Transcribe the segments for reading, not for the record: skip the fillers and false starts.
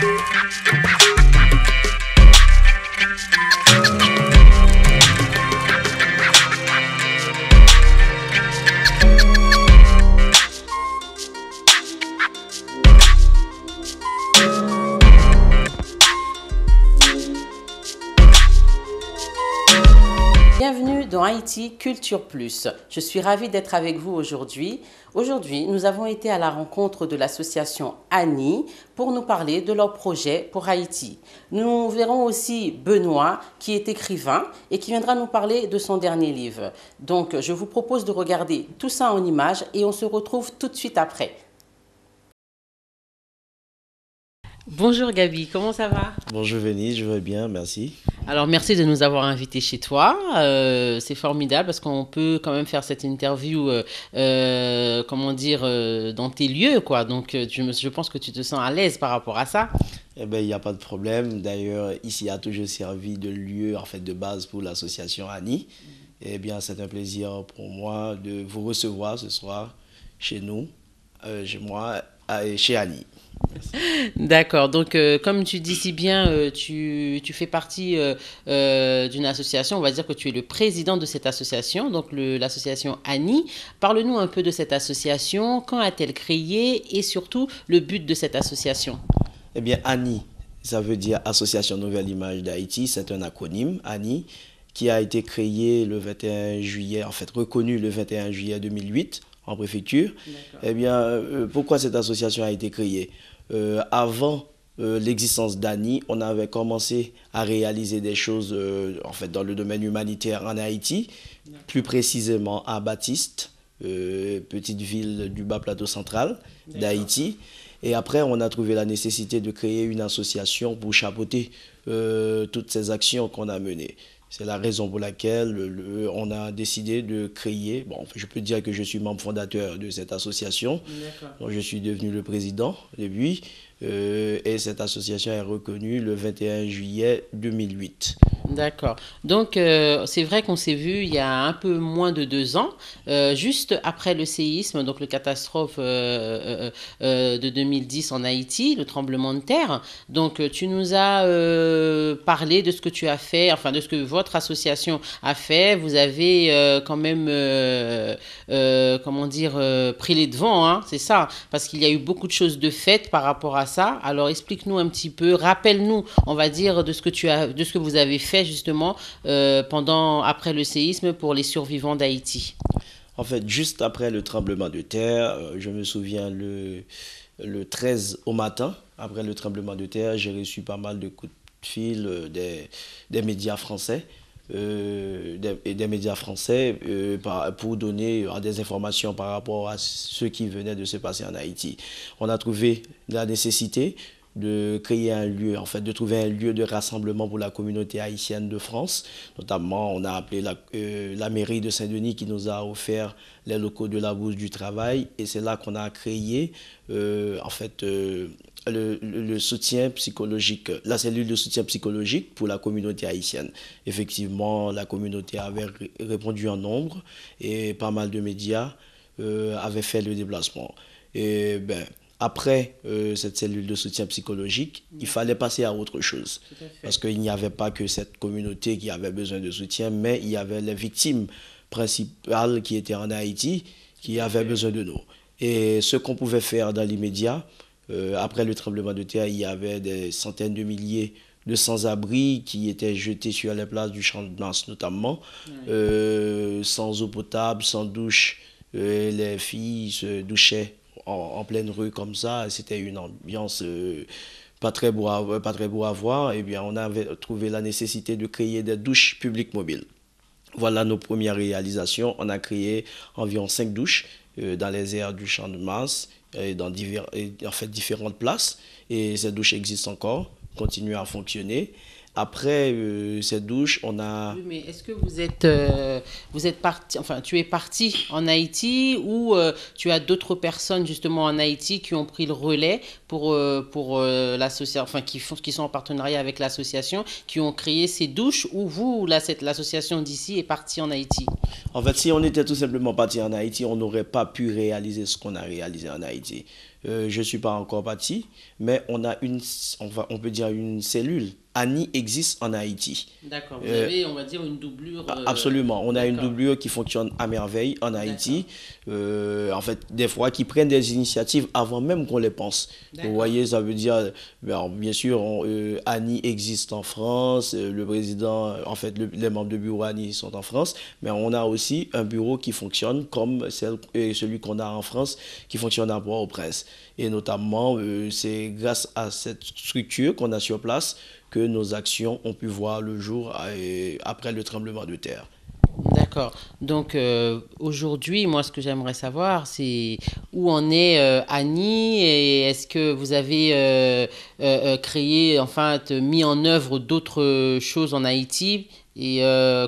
Bienvenue dans Haïti Culture Plus. Je suis ravie d'être avec vous aujourd'hui. Aujourd'hui, nous avons été à la rencontre de l'association Annie pour nous parler de leur projet pour Haïti. Nous verrons aussi Benoît, qui est écrivain et qui viendra nous parler de son dernier livre. Donc, je vous propose de regarder tout ça en images et on se retrouve tout de suite après. Bonjour Gaby, comment ça va? Bonjour Venise, je vais bien, merci. Alors merci de nous avoir invités chez toi, c'est formidable parce qu'on peut quand même faire cette interview, comment dire, dans tes lieux, quoi. Donc je pense que tu te sens à l'aise par rapport à ça. Eh bien, il n'y a pas de problème. D'ailleurs, ici a toujours servi de lieu, en fait, de base pour l'association Annie. Eh bien, c'est un plaisir pour moi de vous recevoir ce soir chez nous, chez moi, et chez Annie. D'accord, donc comme tu dis si bien, tu fais partie d'une association, on va dire que tu es le président de cette association, donc l'association Annie. Parle-nous un peu de cette association, quand a-t-elle créé et surtout le but de cette association? Eh bien, Annie, ça veut dire Association Nouvelle Image d'Haïti, c'est un acronyme, Annie, qui a été créé le 21 juillet, en fait reconnu le 21 juillet 2008 en préfecture. Eh bien, pourquoi cette association a été créée? Avant l'existence d'Annie, on avait commencé à réaliser des choses en fait, dans le domaine humanitaire en Haïti, plus précisément à Baptiste, petite ville du bas plateau central d'Haïti. Et après, on a trouvé la nécessité de créer une association pour chapeauter toutes ces actions qu'on a menées. C'est la raison pour laquelle on a décidé de créer, bon, je peux dire que je suis membre fondateur de cette association. Donc, je suis devenu le président depuis et cette association est reconnue le 21 juillet 2008. D'accord. Donc, c'est vrai qu'on s'est vu il y a un peu moins de 2 ans, juste après le séisme, donc la catastrophe de 2010 en Haïti, le tremblement de terre. Donc, tu nous as parlé de ce que tu as fait, enfin de ce que votre association a fait. Vous avez quand même, comment dire, pris les devants, hein, c'est ça, parce qu'il y a eu beaucoup de choses de faites par rapport à ça. Alors, explique-nous un petit peu, rappelle-nous, on va dire, de ce que vous avez fait justement après le séisme pour les survivants d'Haïti. En fait, juste après le tremblement de terre, je me souviens le 13 au matin, après le tremblement de terre, j'ai reçu pas mal de coups de fil des médias français. Des médias français pour donner des informations par rapport à ce qui venait de se passer en Haïti. On a trouvé la nécessité de créer un lieu, en fait, de trouver un lieu de rassemblement pour la communauté haïtienne de France. Notamment, on a appelé la mairie de Saint-Denis qui nous a offert les locaux de la Bourse du Travail. Et c'est là qu'on a créé, en fait, le soutien psychologique, la cellule de soutien psychologique pour la communauté haïtienne. Effectivement, la communauté avait répondu en nombre et pas mal de médias avaient fait le déplacement. Et ben, après cette cellule de soutien psychologique, il fallait passer à autre chose. Parce qu'il n'y avait pas que cette communauté qui avait besoin de soutien, mais il y avait les victimes principales qui étaient en Haïti, qui avaient besoin de nous. Et ce qu'on pouvait faire dans l'immédiat, après le tremblement de terre, il y avait des centaines de milliers de sans-abri qui étaient jetés sur les places du Champ de Mars notamment, sans eau potable, sans douche. Les filles se douchaient en pleine rue comme ça. C'était une ambiance pas très beau à voir. Et bien, on avait trouvé la nécessité de créer des douches publiques mobiles. Voilà nos premières réalisations. On a créé environ 5 douches dans les aires du Champ de Mars, dans différentes places. Et ces douches existent encore, continuent à fonctionner. Après cette douche, on a... Oui, mais est-ce que vous êtes parti, enfin, tu es parti en Haïti ou tu as d'autres personnes justement en Haïti qui ont pris le relais pour l'association, enfin, qui sont en partenariat avec l'association, qui ont créé ces douches, ou vous, l'association d'ici est partie en Haïti? En fait, si on était tout simplement parti en Haïti, on n'aurait pas pu réaliser ce qu'on a réalisé en Haïti. Je ne suis pas encore parti, mais on peut dire une cellule. Annie existe en Haïti. D'accord, vous avez, on va dire, une doublure. Absolument, on a une D'accord, doublure qui fonctionne à merveille en d'accord, Haïti. En fait, des fois, qui prennent des initiatives avant même qu'on les pense. Vous d'accord, voyez, ça veut dire, bien sûr, Annie existe en France, le président, en fait, les membres du bureau Annie sont en France, mais on a aussi un bureau qui fonctionne comme celui qu'on a en France, qui fonctionne à Port-au-Prince. Et notamment, c'est grâce à cette structure qu'on a sur place que nos actions ont pu voir le jour après le tremblement de terre. d'accord. Donc aujourd'hui, moi, ce que j'aimerais savoir, c'est où en est Annie et est-ce que vous avez créé, enfin, mis en œuvre d'autres choses en Haïti et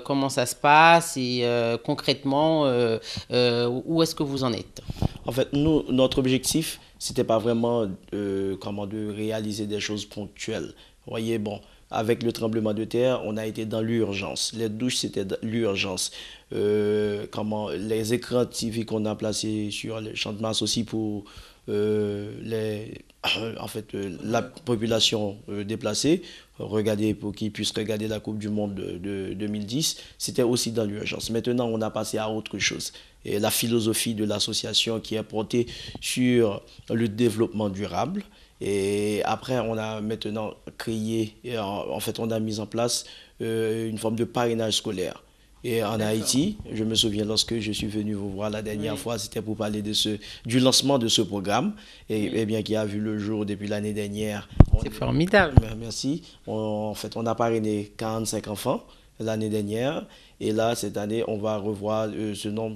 comment ça se passe et concrètement, où est-ce que vous en êtes? En fait, nous, notre objectif, c'était pas vraiment de réaliser des choses ponctuelles. Vous voyez, bon, avec le tremblement de terre, on a été dans l'urgence. Les douches, c'était l'urgence. Les écrans TV qu'on a placés sur les champs de masse aussi pour la population déplacée, regarder pour qu'ils puissent regarder la Coupe du Monde de 2010, c'était aussi dans l'urgence. Maintenant, on a passé à autre chose. Et la philosophie de l'association qui est portée sur le développement durable. Et après, on a maintenant créé, en fait, on a mis en place une forme de parrainage scolaire. Et en D'accord. Haïti, je me souviens lorsque je suis venu vous voir la dernière Oui, fois, c'était pour parler du lancement de ce programme, et oui. bien qui a vu le jour depuis l'année dernière. C'est formidable. Merci. En fait, on a parrainé 45 enfants l'année dernière, et là, cette année, on va revoir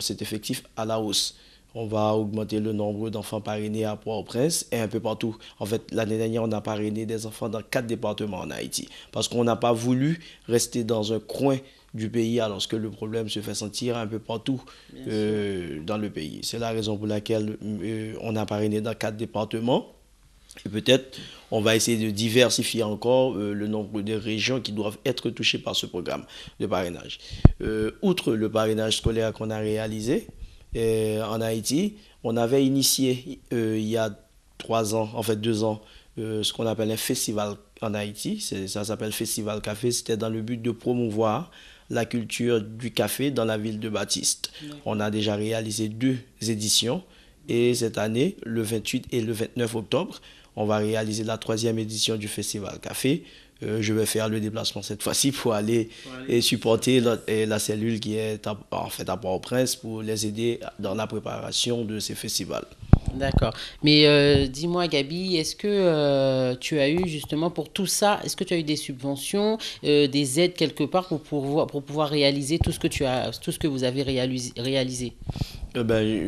cet effectif à la hausse. On va augmenter le nombre d'enfants parrainés à Port-au-Prince et un peu partout. En fait, l'année dernière, on a parrainé des enfants dans 4 départements en Haïti. Parce qu'on n'a pas voulu rester dans un coin du pays alors que le problème se fait sentir un peu partout Bien sûr. dans le pays. C'est la raison pour laquelle on a parrainé dans 4 départements. Et peut-être on va essayer de diversifier encore le nombre de régions qui doivent être touchées par ce programme de parrainage. Outre le parrainage scolaire qu'on a réalisé en Haïti, on avait initié il y a 3 ans, en fait 2 ans, ce qu'on appelle un festival en Haïti. Ça s'appelle Festival Café. C'était dans le but de promouvoir la culture du café dans la ville de Baptiste. On D'accord. a déjà réalisé 2 éditions et cette année, le 28 et le 29 octobre, on va réaliser la 3e édition du Festival Café. Je vais faire le déplacement cette fois-ci pour aller Pour aller et sur supporter place. la cellule qui est en fait à Port-au-Prince pour les aider dans la préparation de ces festivals. D'accord. Mais dis-moi, Gabi, est-ce que tu as eu justement pour tout ça, est-ce que tu as eu des subventions, des aides quelque part pour pouvoir réaliser tout ce que tout ce que vous avez réalisé?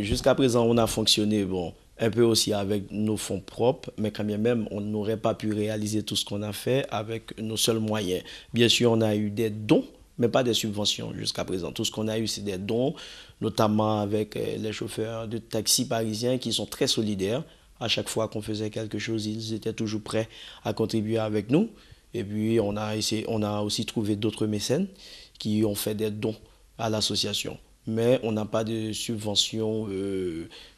Jusqu'à présent, on a fonctionné bon, un peu aussi avec nos fonds propres, mais quand bien même, on n'aurait pas pu réaliser tout ce qu'on a fait avec nos seuls moyens. Bien sûr, on a eu des dons, mais pas des subventions jusqu'à présent. Tout ce qu'on a eu, c'est des dons, notamment avec les chauffeurs de taxi parisiens qui sont très solidaires. À chaque fois qu'on faisait quelque chose, ils étaient toujours prêts à contribuer avec nous. Et puis, on a aussi trouvé d'autres mécènes qui ont fait des dons à l'association. Mais on n'a pas de subvention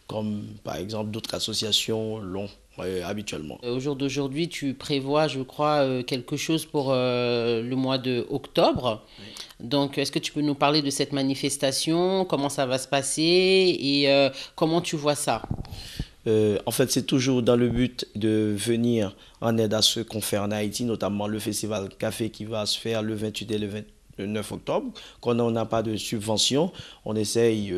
comme par exemple d'autres associations l'ont habituellement. Au jour d'aujourd'hui, tu prévois, je crois, quelque chose pour le mois de octobre. Donc, est-ce que tu peux nous parler de cette manifestation, comment ça va se passer et comment tu vois ça? En fait, c'est toujours dans le but de venir en aide à ce qu'on fait en Haïti, notamment le festival Café qui va se faire le 28 et le 29 octobre. Quand on n'a pas de subvention, on essaye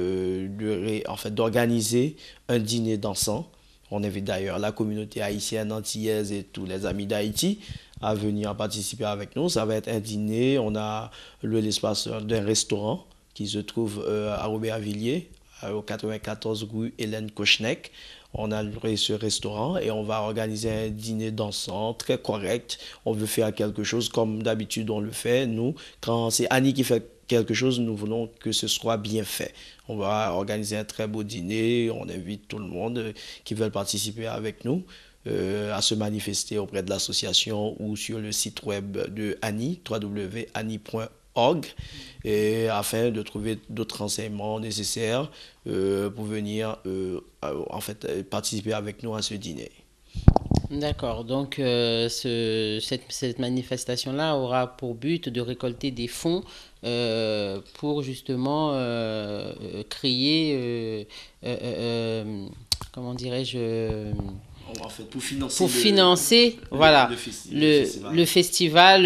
en fait, d'organiser un dîner dansant. On invite d'ailleurs la communauté haïtienne, antillaise et tous les amis d'Haïti à venir participer avec nous. Ça va être un dîner. On a l'espace d'un restaurant qui se trouve à Aubervilliers, au 94 rue Hélène Kochnek. On a ce restaurant et on va organiser un dîner dansant très correct. On veut faire quelque chose comme d'habitude on le fait. Nous, quand c'est Annie qui fait quelque chose, nous voulons que ce soit bien fait. On va organiser un très beau dîner. On invite tout le monde qui veut participer avec nous à se manifester auprès de l'association ou sur le site web de Annie, www.annie.org, et afin de trouver d'autres renseignements nécessaires pour venir en fait, participer avec nous à ce dîner. D'accord, donc cette manifestation-là aura pour but de récolter des fonds pour justement créer, comment dirais-je, En fait, pour financer pour financer, voilà, le festival. le festival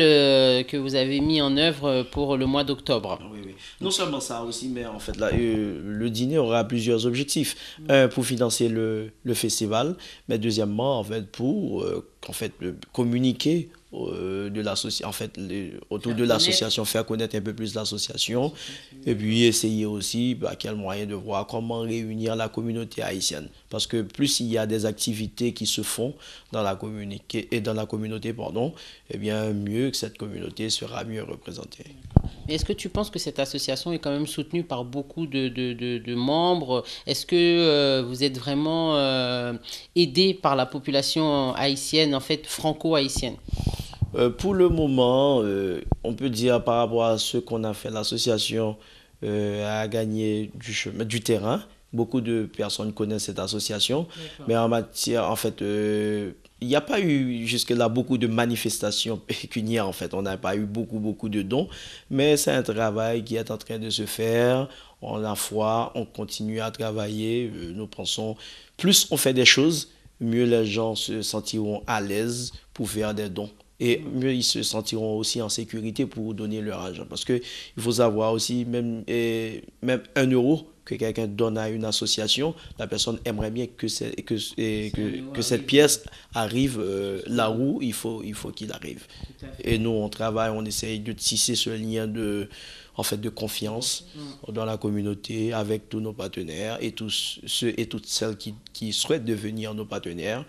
que vous avez mis en œuvre pour le mois d'octobre. Oui, oui. Non seulement ça aussi, mais en fait, là, le dîner aura plusieurs objectifs. Un, pour financer le festival, mais deuxièmement, en fait, pour communiquer autour Faire de connaître. l'association, faire connaître un peu plus l'association, et puis essayer aussi, quel moyen de voir comment réunir la communauté haïtienne. Parce que plus il y a des activités qui se font dans la communauté, pardon, eh bien, mieux que cette communauté sera mieux représentée. Mais est-ce que tu penses que cette association est quand même soutenue par beaucoup de membres? Est-ce que vous êtes vraiment aidé par la population haïtienne, en fait franco-haïtienne? Pour le moment, on peut dire par rapport à ce qu'on a fait, l'association a gagné du terrain. Beaucoup de personnes connaissent cette association, D'accord. mais en matière, en fait, il n'y a pas eu jusque-là beaucoup de manifestations pécuniaires, en fait. On n'a pas eu beaucoup de dons, mais c'est un travail qui est en train de se faire. On a foi, on continue à travailler. Nous pensons, plus on fait des choses, mieux les gens se sentiront à l'aise pour faire des dons. Et mieux ils se sentiront aussi en sécurité pour donner leur argent. Parce que il faut savoir aussi, même 1 euro que quelqu'un donne à une association, la personne aimerait bien que cette pièce arrive là où il faut qu'il arrive. Tout à fait. Et nous, on travaille, on essaye de tisser ce lien de confiance dans la communauté avec tous nos partenaires et tous ceux et toutes celles qui souhaitent devenir nos partenaires.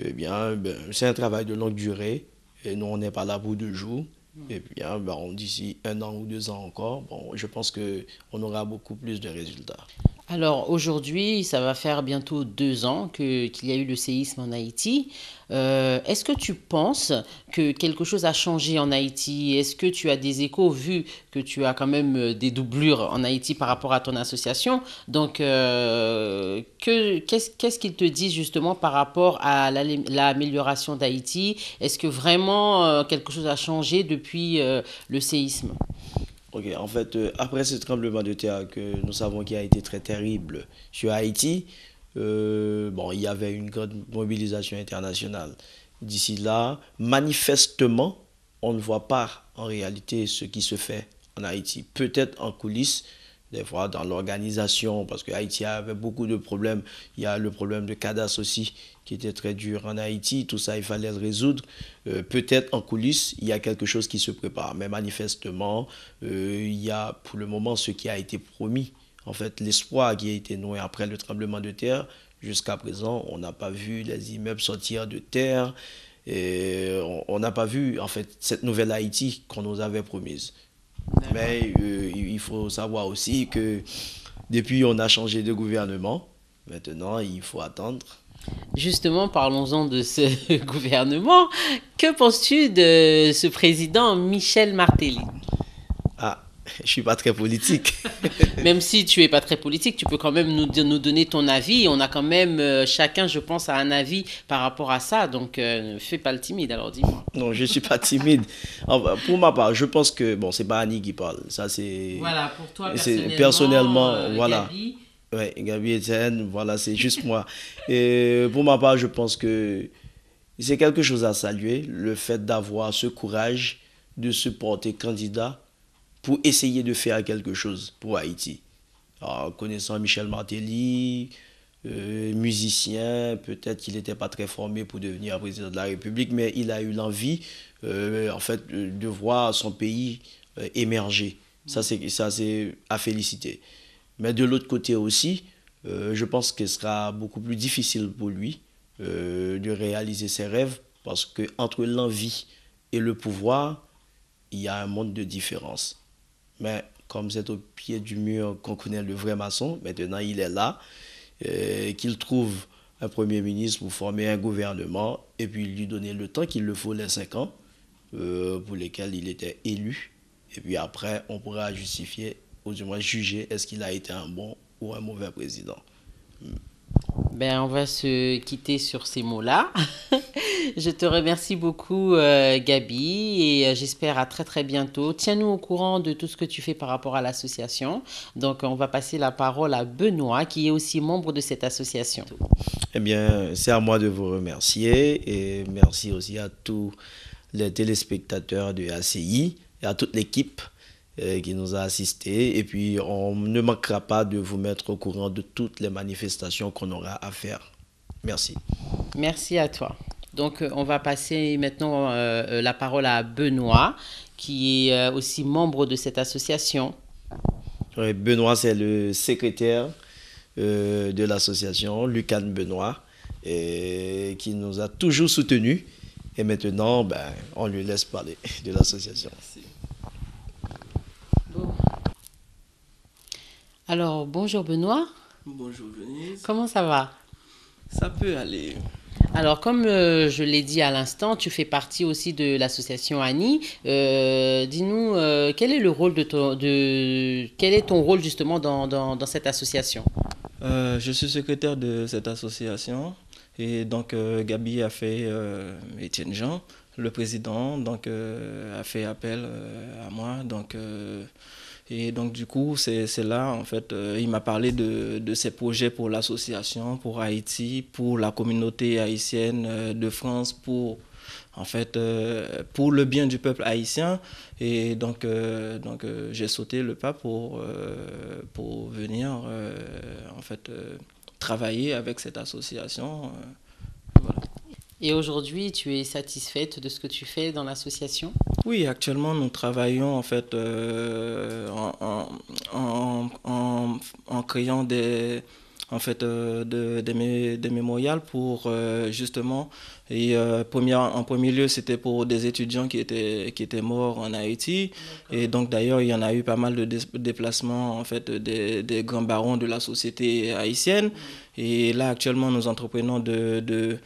Eh bien, c'est un travail de longue durée. Et nous, on n'est pas là pour 2 jours. Et bien, d'ici 1 an ou 2 ans encore, bon, je pense qu'on aura beaucoup plus de résultats. Alors aujourd'hui, ça va faire bientôt 2 ans qu'il y a eu le séisme en Haïti. Est-ce que tu penses que quelque chose a changé en Haïti? Est-ce que tu as des échos vu que tu as quand même des doublures en Haïti par rapport à ton association? Donc, qu'est-ce qu'ils te disent justement par rapport à l'amélioration d'Haïti? Est-ce que vraiment quelque chose a changé depuis le séisme? Ok, en fait, après ce tremblement de terre que nous savons qui a été très terrible sur Haïti, bon, il y avait une grande mobilisation internationale. D'ici là, manifestement, on ne voit pas en réalité ce qui se fait en Haïti. Peut-être en coulisses, des fois dans l'organisation, parce que Haïti avait beaucoup de problèmes. Il y a le problème de cadastre aussi, qui était très dur en Haïti. Tout ça, il fallait le résoudre. Peut-être en coulisses, il y a quelque chose qui se prépare. Mais manifestement, il y a pour le moment ce qui a été promis. En fait, l'espoir qui a été noué après le tremblement de terre, jusqu'à présent, on n'a pas vu les immeubles sortir de terre. Et on n'a pas vu, en fait, cette nouvelle Haïti qu'on nous avait promise. D'accord. Mais il faut savoir aussi que depuis on a changé de gouvernement, maintenant il faut attendre. Justement, parlons-en de ce gouvernement. Que penses-tu de ce président Michel Martelly? Ah, je suis pas très politique. Même si tu es pas très politique, tu peux quand même nous donner ton avis. On a quand même, chacun, je pense, a un avis par rapport à ça. Donc, ne fais pas le timide, alors dis-moi. Non, je suis pas timide. Enfin, pour ma part, je pense que bon, c'est pas Annie qui parle. Ça Voilà, pour toi c'est personnellement, personnellement, voilà. Gabi. Ouais, Gabi Etienne, voilà, c'est juste moi. Et pour ma part, je pense que c'est quelque chose à saluer, le fait d'avoir ce courage de se porter candidat pour essayer de faire quelque chose pour Haïti. Alors, connaissant Michel Martelly, musicien, peut-être qu'il n'était pas très formé pour devenir président de la République, mais il a eu l'envie, en fait, de voir son pays émerger. Ça, c'est à féliciter. Mais de l'autre côté aussi, je pense que ce sera beaucoup plus difficile pour lui de réaliser ses rêves, parce que entre l'envie et le pouvoir, il y a un monde de différence. Mais comme c'est au pied du mur qu'on connaît le vrai maçon, maintenant il est là, qu'il trouve un premier ministre pour former un gouvernement et puis lui donner le temps qu'il le faut, les 5 ans pour lesquels il était élu. Et puis après, on pourra justifier, ou du moins juger, est-ce qu'il a été un bon ou un mauvais président. Ben, on va se quitter sur ces mots-là. Je te remercie beaucoup, Gabi, et j'espère à très très bientôt. Tiens-nous au courant de tout ce que tu fais par rapport à l'association. Donc, on va passer la parole à Benoît, qui est aussi membre de cette association. Eh bien, c'est à moi de vous remercier et merci aussi à tous les téléspectateurs de ACI et à toute l'équipe qui nous a assistés. Et puis, on ne manquera pas de vous mettre au courant de toutes les manifestations qu'on aura à faire. Merci. Merci à toi. Donc, on va passer maintenant la parole à Benoît, qui est aussi membre de cette association. Benoît, c'est le secrétaire de l'association, Lucan Benoît, qui nous a toujours soutenus. Et maintenant, ben, on lui laisse parler de l'association. Alors, bonjour Benoît, Bonjour Venise, comment ça va? ça peut aller. Alors, comme je l'ai dit à l'instant, tu fais partie aussi de l'association Annie. Dis-nous, quel est le rôle quel est ton rôle justement dans cette association? Je suis secrétaire de cette association et donc Gabi a fait, Étienne Jean, le président, donc a fait appel à moi. Et donc du coup, c'est là, en fait, il m'a parlé de ses projets pour l'association, pour Haïti, pour la communauté haïtienne de France, en fait, pour le bien du peuple haïtien. Et donc j'ai sauté le pas pour venir, en fait, travailler avec cette association. Voilà. Et aujourd'hui, tu es satisfaite de ce que tu fais dans l'association? Oui, actuellement, nous travaillons en fait en créant des mémorials pour justement en premier lieu c'était pour des étudiants qui étaient morts en Haïti. Et donc d'ailleurs il y en a eu pas mal de déplacements en fait des grands barons de la société haïtienne. Et là actuellement nous entreprenons de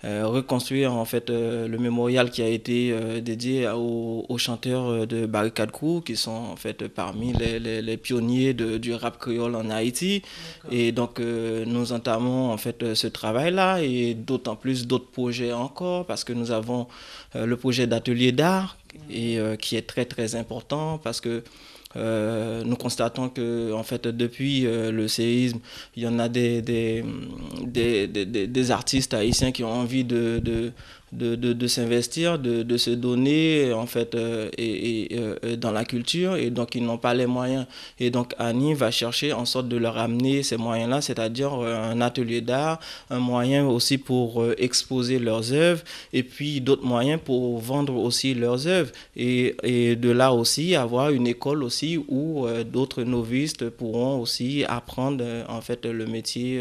reconstruire en fait le mémorial qui a été dédié aux chanteurs de Barricade Crew, qui sont en fait parmi les pionniers du rap créole en Haïti. Et donc nous entamons en fait ce travail-là, et d'autant plus d'autres projets encore, parce que nous avons le projet d'atelier d'art, et qui est très très important, parce que nous constatons que en fait depuis le séisme, il y en a des artistes haïtiens qui ont envie de s'investir, de se donner en fait dans la culture, et donc ils n'ont pas les moyens. Et donc Annie va chercher en sorte de leur amener ces moyens-là, c'est-à-dire un atelier d'art, un moyen aussi pour exposer leurs œuvres, et puis d'autres moyens pour vendre aussi leurs œuvres, et de là aussi avoir une école aussi où d'autres novices pourront aussi apprendre en fait le métier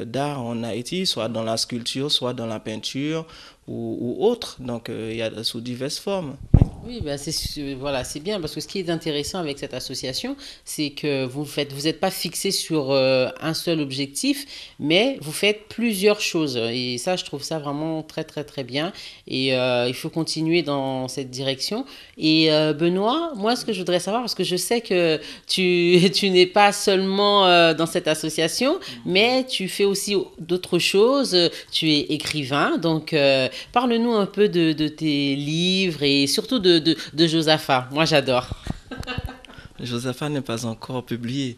d'art en Haïti, soit dans la sculpture, soit dans la peinture ou autre. Donc il y a sous diverses formes. Oui, ben voilà, c'est bien parce que ce qui est intéressant avec cette association, c'est que vous n'êtes pas fixé sur un seul objectif, mais vous faites plusieurs choses. Et ça, je trouve ça vraiment très, très, très bien. Et il faut continuer dans cette direction. Et Benoît, moi, ce que je voudrais savoir, parce que je sais que tu n'es pas seulement dans cette association, mais tu fais aussi d'autres choses. Tu es écrivain, donc parle-nous un peu de tes livres et surtout de Josaphat. Moi, j'adore. Josaphat n'est pas encore publié,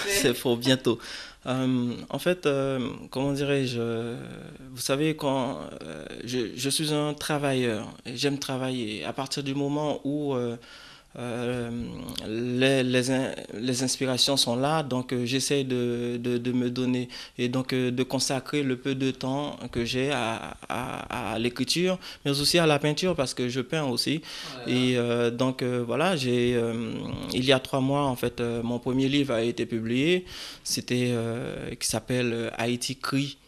c'est pour bientôt. En fait, comment dirais-je, vous savez, quand je suis un travailleur, et j'aime travailler. À partir du moment où euh, les inspirations sont là, donc j'essaie de me donner, et donc de consacrer le peu de temps que j'ai à l'écriture, mais aussi à la peinture, parce que je peins aussi. Et donc voilà, il y a 3 mois, en fait, mon premier livre a été publié, qui s'appelle Haïti crie,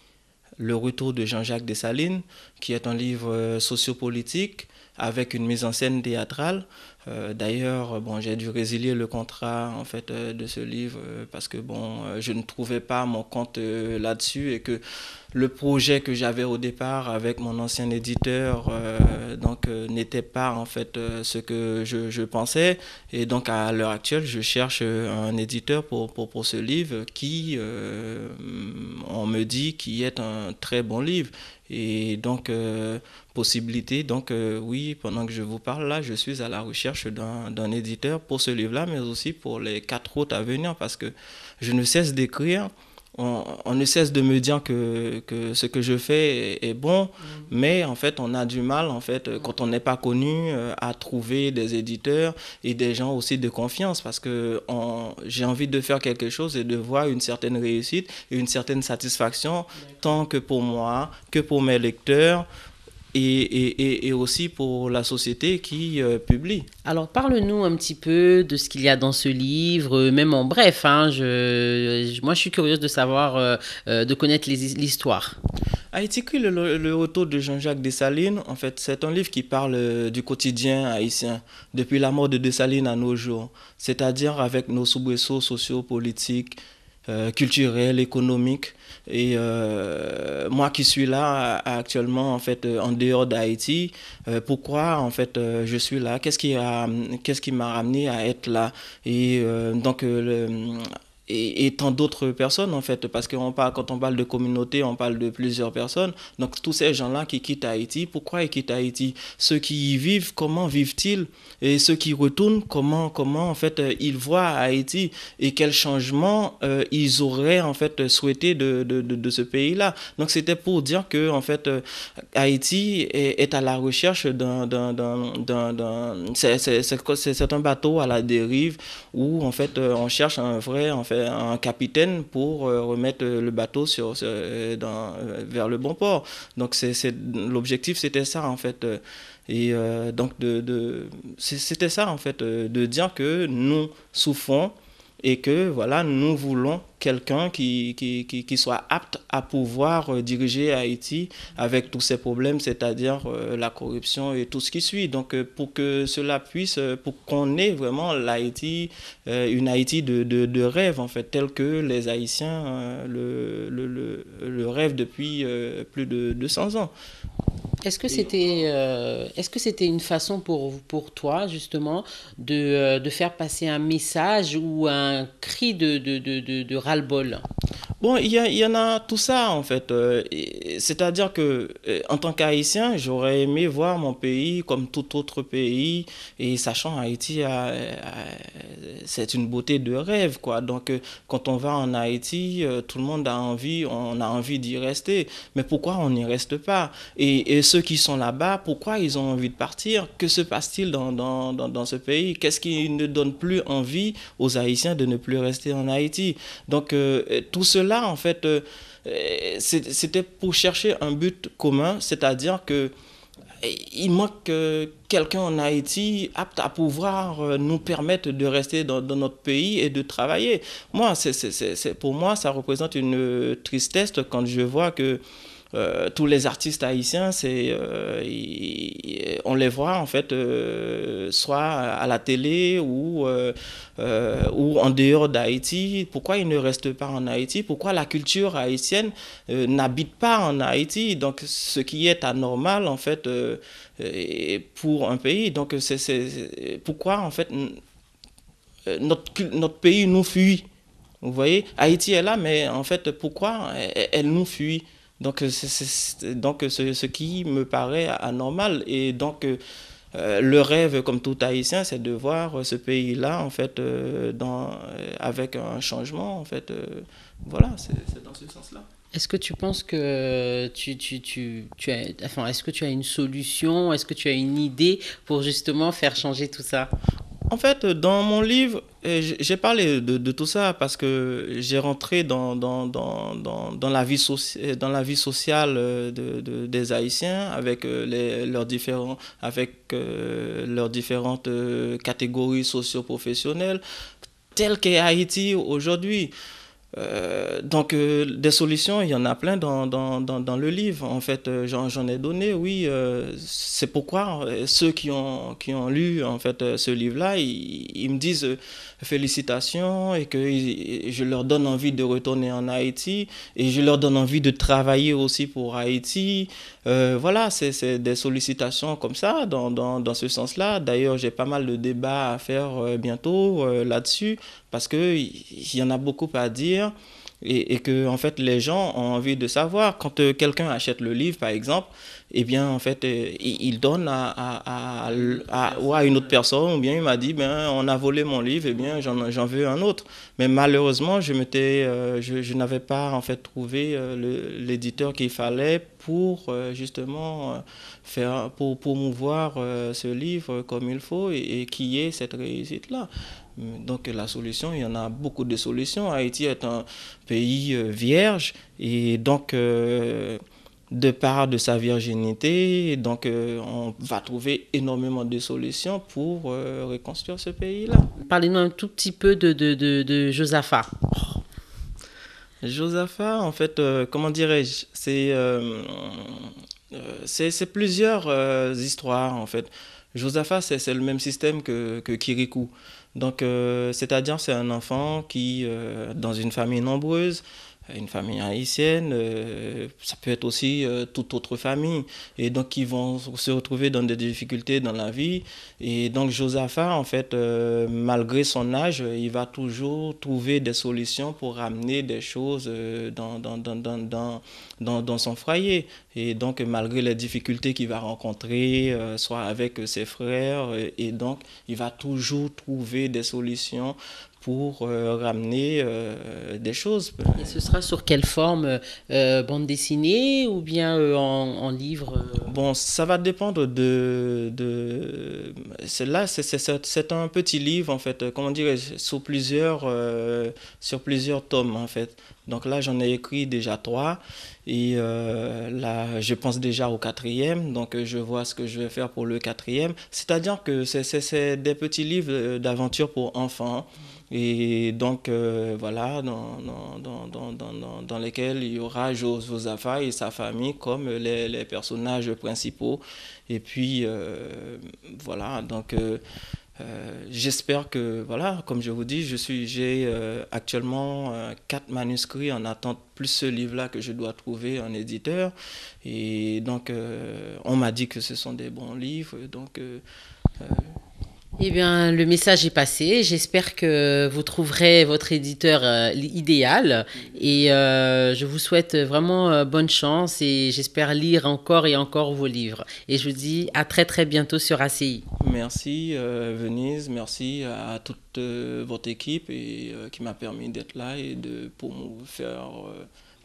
le retour de Jean-Jacques Dessalines, qui est un livre sociopolitique avec une mise en scène théâtrale. D'ailleurs, bon, j'ai dû résilier le contrat en fait de ce livre parce que bon, je ne trouvais pas mon compte là-dessus et que le projet que j'avais au départ avec mon ancien éditeur n'était pas en fait ce que je pensais. Et donc à l'heure actuelle, je cherche un éditeur pour ce livre qui, on me dit, qui est un très bon livre. Et donc, possibilité, donc oui, pendant que je vous parle là, je suis à la recherche d'un éditeur pour ce livre-là, mais aussi pour les 4 autres à venir, parce que je ne cesse d'écrire. On ne cesse de me dire que ce que je fais est bon, mais en fait, on a du mal, en fait, quand on n'est pas connu, à trouver des éditeurs et des gens aussi de confiance, parce que j'ai envie de faire quelque chose et de voir une certaine réussite et une certaine satisfaction, tant que pour moi, que pour mes lecteurs, et aussi pour la société qui publie. Alors, parle-nous un petit peu de ce qu'il y a dans ce livre, même en bref. Hein, moi, je suis curieuse de savoir, de connaître l'histoire. Haïti crie le retour de Jean-Jacques Dessalines. En fait, c'est un livre qui parle du quotidien haïtien, depuis la mort de Dessalines à nos jours, c'est-à-dire avec nos soubresauts sociaux, politiques, culturels, économiques. Et moi qui suis là actuellement en fait en dehors d'Haïti, pourquoi en fait je suis là? Qu'est-ce qui m'a ramené à être là? Et et tant d'autres personnes en fait, parce que quand on parle de communauté, on parle de plusieurs personnes. Donc tous ces gens-là qui quittent Haïti, pourquoi ils quittent Haïti? Ceux qui y vivent, comment vivent-ils? Et ceux qui retournent, comment en fait ils voient Haïti et quel changement ils auraient en fait souhaité de ce pays-là. Donc c'était pour dire que en fait Haïti est à la recherche c'est un bateau à la dérive où en fait on cherche un capitaine pour remettre le bateau vers le bon port. Donc l'objectif c'était ça en fait. Et donc c'était ça en fait, de dire que nous souffrons et que voilà, nous voulons quelqu'un qui soit apte à pouvoir diriger Haïti avec tous ces problèmes, c'est-à-dire la corruption et tout ce qui suit. Donc pour que cela puisse, pour qu'on ait vraiment une Haïti de rêve en fait, tel que les Haïtiens le rêvent depuis plus de 200 ans. Est-ce que c'était une façon pour toi, justement, de faire passer un message ou un cri de ras-le-bol? Bon, il y en a tout ça en fait. C'est-à-dire que en tant qu'Haïtien, j'aurais aimé voir mon pays comme tout autre pays. Et sachant Haïti, c'est une beauté de rêve, quoi. Donc quand on va en Haïti, tout le monde on a envie d'y rester. Mais pourquoi on n'y reste pas? Et ceux qui sont là-bas, pourquoi ils ont envie de partir? Que se passe-t-il dans ce pays? Qu'est-ce qui ne donne plus envie aux Haïtiens de ne plus rester en Haïti? Donc tout cela, en fait, c'était pour chercher un but commun, c'est-à-dire que il manque quelqu'un en Haïti apte à pouvoir nous permettre de rester dans notre pays et de travailler. Moi, pour moi, ça représente une tristesse quand je vois que tous les artistes haïtiens, on les voit en fait soit à la télé ou en dehors d'Haïti. Pourquoi ils ne restent pas en Haïti? Pourquoi la culture haïtienne n'habite pas en Haïti? Donc ce qui est anormal en fait pour un pays. Donc pourquoi en fait notre pays nous fuit? Vous voyez, Haïti est là, mais en fait pourquoi elle nous fuit? Donc, ce qui me paraît anormal. Et donc, le rêve, comme tout Haïtien, c'est de voir ce pays-là, en fait, avec un changement, en fait. Voilà, c'est dans ce sens-là. Est-ce que tu penses que est-ce que tu as une solution? Est-ce que tu as une idée pour justement faire changer tout ça? En fait, dans mon livre, j'ai parlé de tout ça parce que j'ai rentré dans la vie sociale des Haïtiens avec leurs différentes catégories socio-professionnelles, telles qu'est Haïti aujourd'hui. Des solutions, il y en a plein dans le livre. En fait, j'en ai donné, oui. C'est pourquoi ceux qui ont lu en fait ce livre-là, ils me disent félicitations et que je leur donne envie de retourner en Haïti et je leur donne envie de travailler aussi pour Haïti. Voilà, c'est des sollicitations comme ça, dans ce sens-là. D'ailleurs, j'ai pas mal de débats à faire bientôt là-dessus parce qu'il y en a beaucoup à dire. Et que en fait les gens ont envie de savoir quand quelqu'un achète le livre par exemple, eh bien en fait il donne à une autre personne, ou bien il m'a dit ben on a volé mon livre, eh bien j'en veux un autre. Mais malheureusement je n'avais pas en fait trouvé l'éditeur qu'il fallait pour justement pour promouvoir ce livre comme il faut et qui ait cette réussite là. Donc la solution, il y en a beaucoup de solutions. Haïti est un pays vierge et donc de part de sa virginité, donc on va trouver énormément de solutions pour reconstruire ce pays-là. Parlez-nous un tout petit peu de Josaphat. Josaphat, en fait, comment dirais-je, c'est plusieurs histoires en fait. Josaphat, c'est le même système que Kirikou. Donc, c'est-à-dire, c'est un enfant qui, dans une famille nombreuse, une famille haïtienne, ça peut être aussi toute autre famille, et donc qui vont se retrouver dans des difficultés dans la vie. Et donc Josaphat, en fait, malgré son âge, il va toujours trouver des solutions pour ramener des choses dans son foyer. Et donc malgré les difficultés qu'il va rencontrer, soit avec ses frères, et donc il va toujours trouver des solutions pour ramener des choses. Et ce sera sur quelle forme, bande dessinée ou bien en livre Bon, ça va dépendre Là, c'est un petit livre, en fait, comment dire, sur plusieurs tomes, en fait. Donc là, j'en ai écrit déjà 3. Et là, je pense déjà au 4e. Donc, je vois ce que je vais faire pour le 4e. C'est-à-dire que c'est des petits livres d'aventure pour enfants. Et donc, voilà, dans lesquels il y aura Josaphat et sa famille comme les personnages principaux. Et puis, voilà, donc j'espère que, voilà, comme je vous dis, j'ai actuellement 4 manuscrits en attente, plus ce livre-là que je dois trouver un éditeur. Et donc, on m'a dit que ce sont des bons livres, donc... Eh bien, le message est passé. J'espère que vous trouverez votre éditeur idéal. Et je vous souhaite vraiment bonne chance et j'espère lire encore et encore vos livres. Et je vous dis à très très bientôt sur ACI. Merci Venise, merci à toute votre équipe et, qui m'a permis d'être là et pour me faire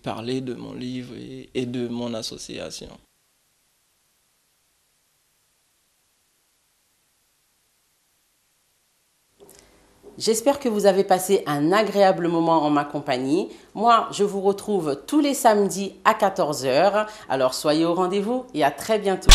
parler de mon livre et de mon association. J'espère que vous avez passé un agréable moment en ma compagnie. Moi, je vous retrouve tous les samedis à 14 h. Alors soyez au rendez-vous et à très bientôt.